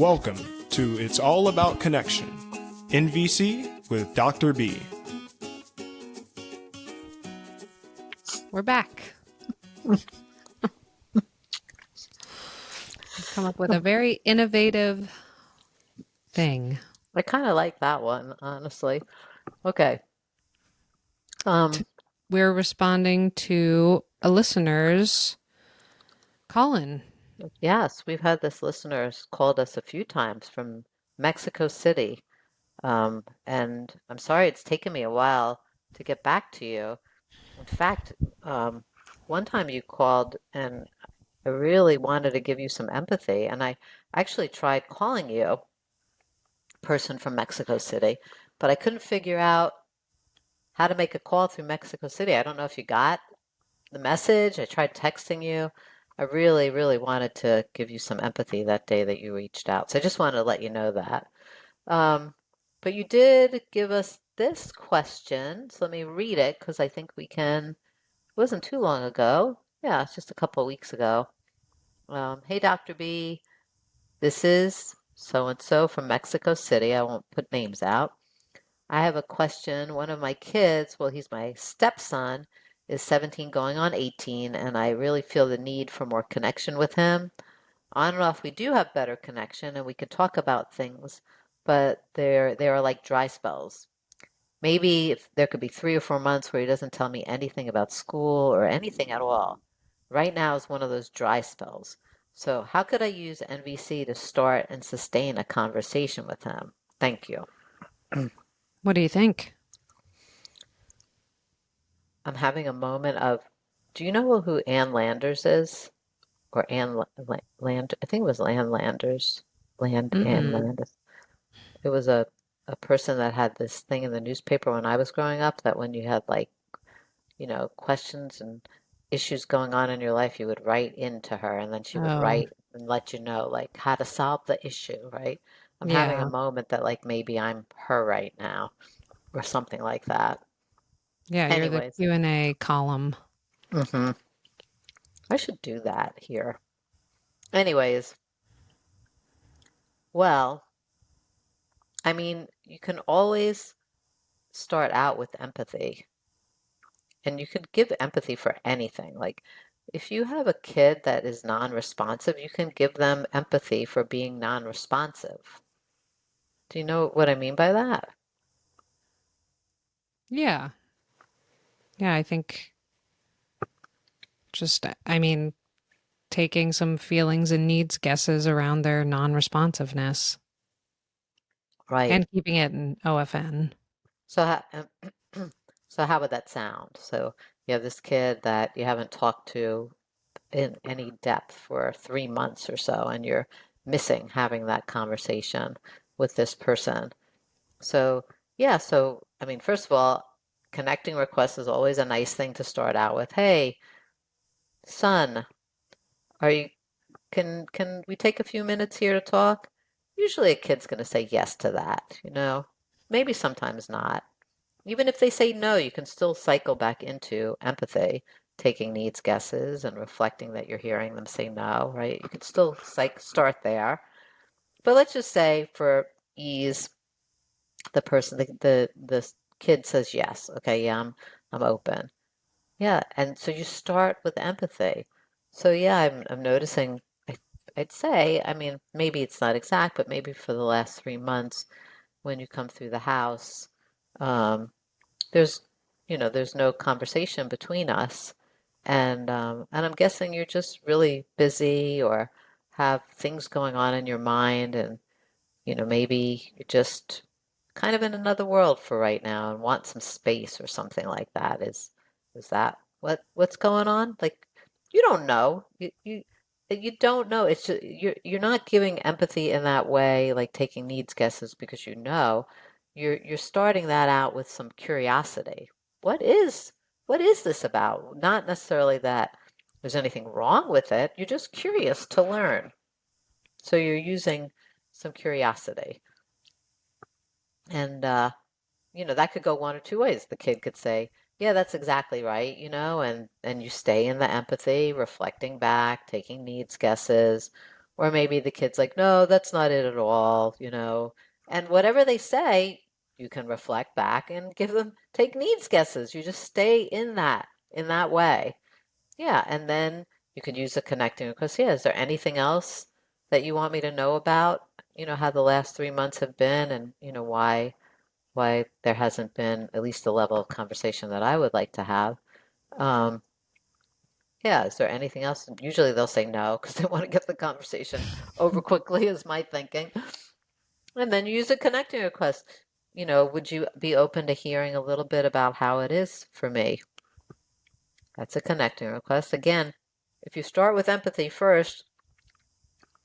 Welcome to It's All About Connection, NVC with Dr. B. We're back. Come up with a very innovative thing. I kind of like that one, honestly. Okay. We're responding to a listener's call-in. Yes, we've had this listener called us a few times from Mexico City. And I'm sorry it's taken me a while to get back to you. In fact, one time you called and I really wanted to give you some empathy, and I actually tried calling you, person from Mexico City, but I couldn't figure out how to make a call through Mexico City. I don't know if you got the message. I tried texting you. I really, really wanted to give you some empathy that day that you reached out. So I just wanted to let you know that. But you did give us this question. So let me read it because I think we can. It wasn't too long ago. Yeah, it's just a couple of weeks ago. Hey, Dr. B, this is so-and-so from Mexico City. I won't put names out. I have a question. One of my kids, well, he's my stepson, is 17 going on 18, and I really feel the need for more connection with him. On and off, we do have better connection, and we can talk about things, but they are like dry spells. Maybe if there could be 3 or 4 months where he doesn't tell me anything about school or anything at all. Right now is one of those dry spells. So how could I use NVC to start and sustain a conversation with him? Thank you. What do you think? I'm having a moment of, do you know who Ann Landers is? Or Ann Land, I think it was Ann Landers. Ann Landers. It was a person that had this thing in the newspaper when I was growing up that when you had questions and issues going on in your life, you would write into her and then she would write and let you know like how to solve the issue, right? I'm having a moment that like maybe I'm her right now or something like that. Yeah, you're the Anyways, Q&A column. I should do that here. Anyways, well, I mean, you can always start out with empathy. And you could give empathy for anything. Like if you have a kid that is non-responsive, you can give them empathy for being non-responsive. Do you know what I mean by that? Yeah. Yeah, I think taking some feelings and needs guesses around their non-responsiveness. Right. And keeping it in OFN. So so how would that sound? So you have this kid that you haven't talked to in any depth for 3 months or so, and you're missing having that conversation with this person. So, yeah, so I mean, first of all, connecting requests is always a nice thing to start out with. Hey, son, are you can we take a few minutes here to talk? Usually a kid's going to say yes to that. Maybe sometimes not. Even if they say no, you can still cycle back into empathy, taking needs guesses and reflecting that you're hearing them say no, right? You can still start there. But let's just say for ease, the kid says yes. Okay, yeah, I'm open. Yeah, and so you start with empathy. So yeah, I'm noticing. I'd say, I mean, maybe it's not exact, but maybe for the last 3 months, when you come through the house, um, there's there's no conversation between us, and I'm guessing you're just really busy or have things going on in your mind, and maybe you're just kind of in another world for right now and want some space or something like that. Is that what's going on? Like you don't know. You don't know. It's just you're not giving empathy in that way, like taking needs guesses because you know. You're starting that out with some curiosity. What is what is this about? Not necessarily that there's anything wrong with it. You're just curious to learn. So you're using some curiosity. And that could go one or two ways. The kid could say, "Yeah, that's exactly right," and you stay in the empathy, reflecting back, taking needs guesses, Or maybe the kid's like, no, that's not it at all, And whatever they say, you can reflect back and take needs guesses. You just stay in that way. Yeah, and then you could use a connecting request. Yeah, is there anything else that you want me to know about, how the last 3 months have been and, why there hasn't been at least the level of conversation that I would like to have. Um, yeah, is there anything else? Usually they'll say no because they want to get the conversation over quickly, is my thinking. And then use a connecting request. Would you be open to hearing a little bit about how it is for me? That's a connecting request. Again, if you start with empathy first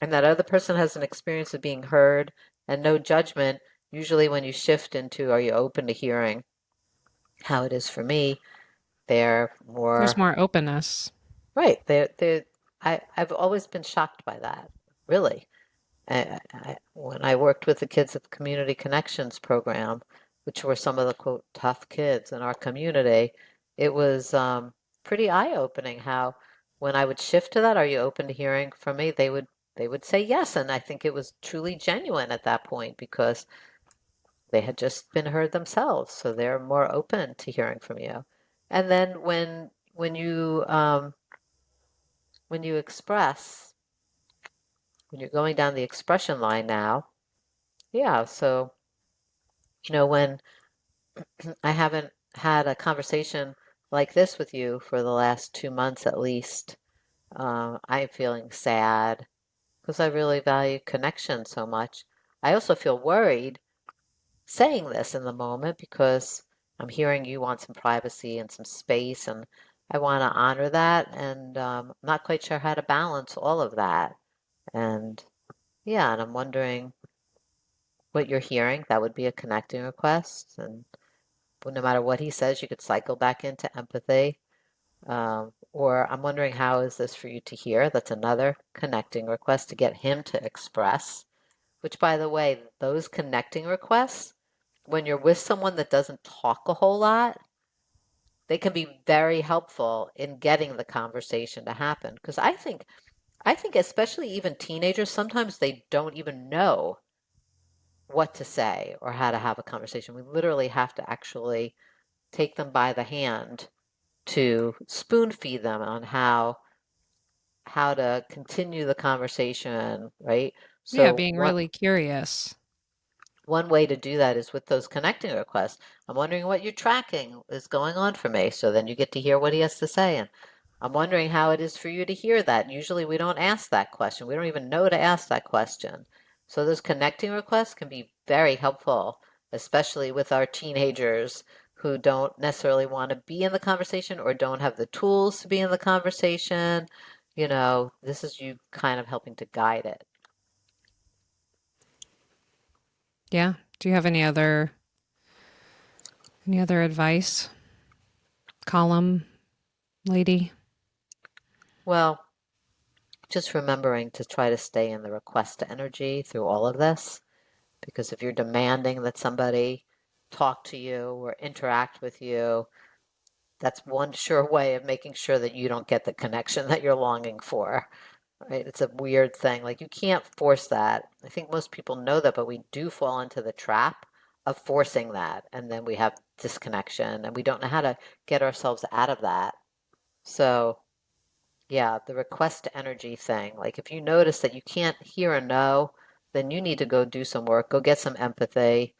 and that other person has an experience of being heard and no judgment, usually when you shift into are you open to hearing how it is for me, they're There's more more openness. right. I've always been shocked by that, really. When I worked with the kids at the Community Connections program, which were some of the quote tough kids in our community, it was pretty eye-opening how when I would shift to that, are you open to hearing from me? They would say yes, and I think it was truly genuine at that point because they had just been heard themselves, so they're more open to hearing from you. And then when you express, when you're going down the expression line now, yeah, so when I haven't had a conversation like this with you for the last 2 months at least, I'm feeling sad because I really value connection so much. I also feel worried saying this in the moment because I'm hearing you want some privacy and some space, and I want to honor that, and I'm not quite sure how to balance all of that. And yeah, and I'm wondering what you're hearing. That would be a connecting request, and no matter what he says, you could cycle back into empathy. Or I'm wondering how is this for you to hear? That's another connecting request to get him to express, which by the way, those connecting requests, when you're with someone that doesn't talk a whole lot, they can be very helpful in getting the conversation to happen. Because I think especially even teenagers, sometimes they don't even know what to say or how to have a conversation. We literally have to actually take them by the hand to spoon feed them on how to continue the conversation, right? Yeah, So being really curious. one way to do that is with those connecting requests. I'm wondering what you're tracking is going on for me. So then you get to hear what he has to say. And I'm wondering how it is for you to hear that. Usually we don't ask that question. We don't even know to ask that question. So those connecting requests can be very helpful, especially with our teenagers who don't necessarily want to be in the conversation or don't have the tools to be in the conversation. This is you kind of helping to guide it. Yeah. Do you have any other advice, column lady? Well, just remembering to try to stay in the request energy through all of this. Because if you're demanding that somebody talk to you or interact with you, that's one sure way of making sure that you don't get the connection that you're longing for. Right? It's a weird thing. Like you can't force that. I think most people know that, but we do fall into the trap of forcing that. And then we have disconnection and we don't know how to get ourselves out of that. So yeah, the request energy thing. Like if you notice that you can't hear a no, then you need to go do some work, go get some empathy,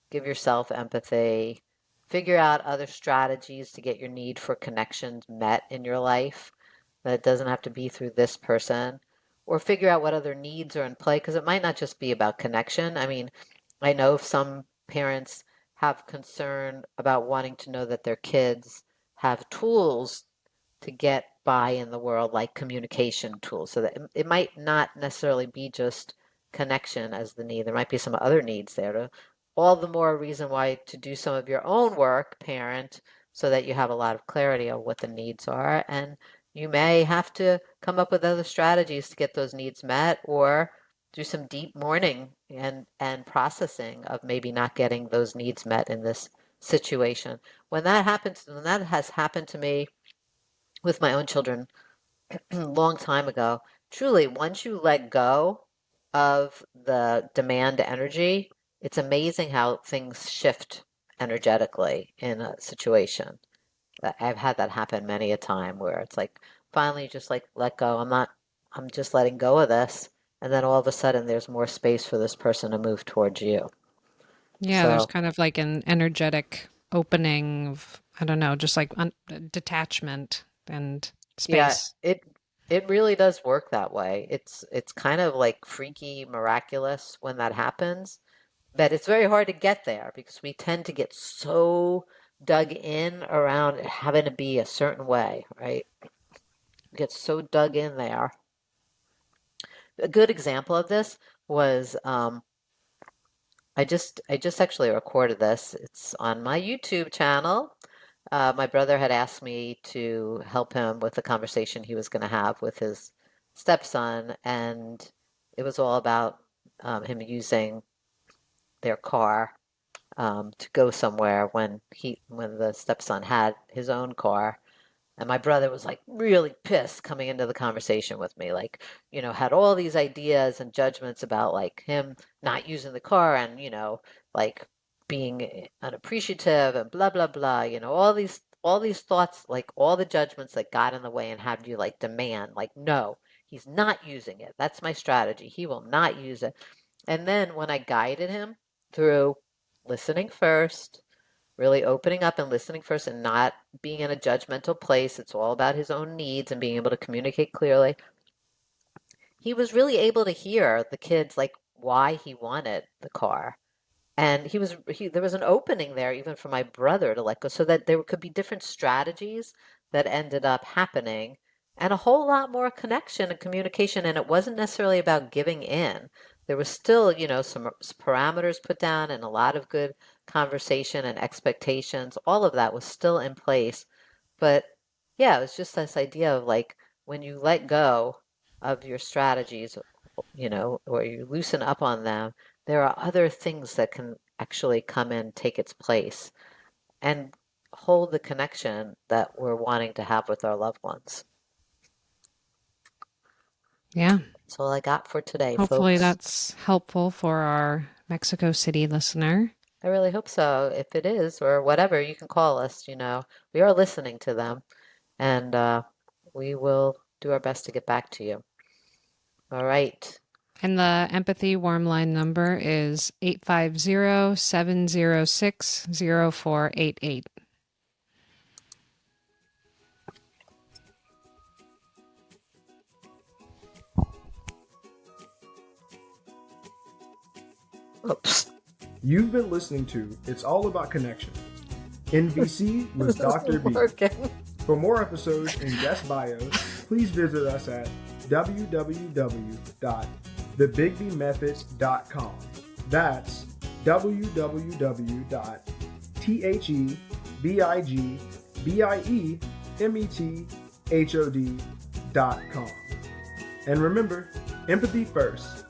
give yourself empathy, figure out other strategies to get your need for connections met in your life. That it doesn't have to be through this person, or figure out what other needs are in play because it might not just be about connection. I mean, I know some parents have concern about wanting to know that their kids have tools to get by in the world, like communication tools. So that it might not necessarily be just connection as the need. There might be some other needs there. All the more reason why to do some of your own work, parent, so that you have a lot of clarity on what the needs are. And you may have to come up with other strategies to get those needs met or do some deep mourning and processing of maybe not getting those needs met in this situation. When that has happened to me with my own children a long time ago, truly, once you let go of the demand energy, it's amazing how things shift energetically in a situation. I've had that happen many a time where it's like finally just like let go. I'm just letting go of this. And then all of a sudden there's more space for this person to move towards you. Yeah, there's So kind of like an energetic opening of, I don't know, just like detachment and yeah, space. it really does work that way. It's kind of like freaky, miraculous when that happens, but it's very hard to get there because we tend to get so dug in around having to be a certain way, right? We get so dug in there. A good example of this was I just actually recorded this. It's on my YouTube channel. My brother had asked me to help him with the conversation he was going to have with his stepson, and it was all about him using their car to go somewhere when the stepson had his own car. And my brother was like really pissed coming into the conversation with me, like, had all these ideas and judgments about like him not using the car and, like being unappreciative and blah, blah, blah, all these thoughts, like all the judgments that got in the way and have you like demand, like, no, he's not using it. That's my strategy. He will not use it. And then when I guided him through listening first, really opening up and listening first and not being in a judgmental place. It's all about his own needs and being able to communicate clearly. He was really able to hear the kids like why he wanted the car. And there was an opening there even for my brother to let go so that there could be different strategies that ended up happening and a whole lot more connection and communication. And it wasn't necessarily about giving in. There was still, some parameters put down and a lot of good conversation and expectations. All of that was still in place. But yeah, it was just this idea of like when you let go of your strategies, or you loosen up on them, there are other things that can actually come in, take its place, and hold the connection that we're wanting to have with our loved ones. Yeah. That's all I got for today, Hopefully folks. that's helpful for our Mexico City listener. I really hope so. If it is, or whatever, you can call us. We are listening to them, and we will do our best to get back to you. All right. And the empathy warm line number is 850-706-0488. Oops. You've been listening to It's All About Connection. NVC was This Dr. isn't B. working. For more episodes and guest bios, please visit us at www.thebigbmethod.com. That's www.thebigbmethod.com. And remember, empathy first,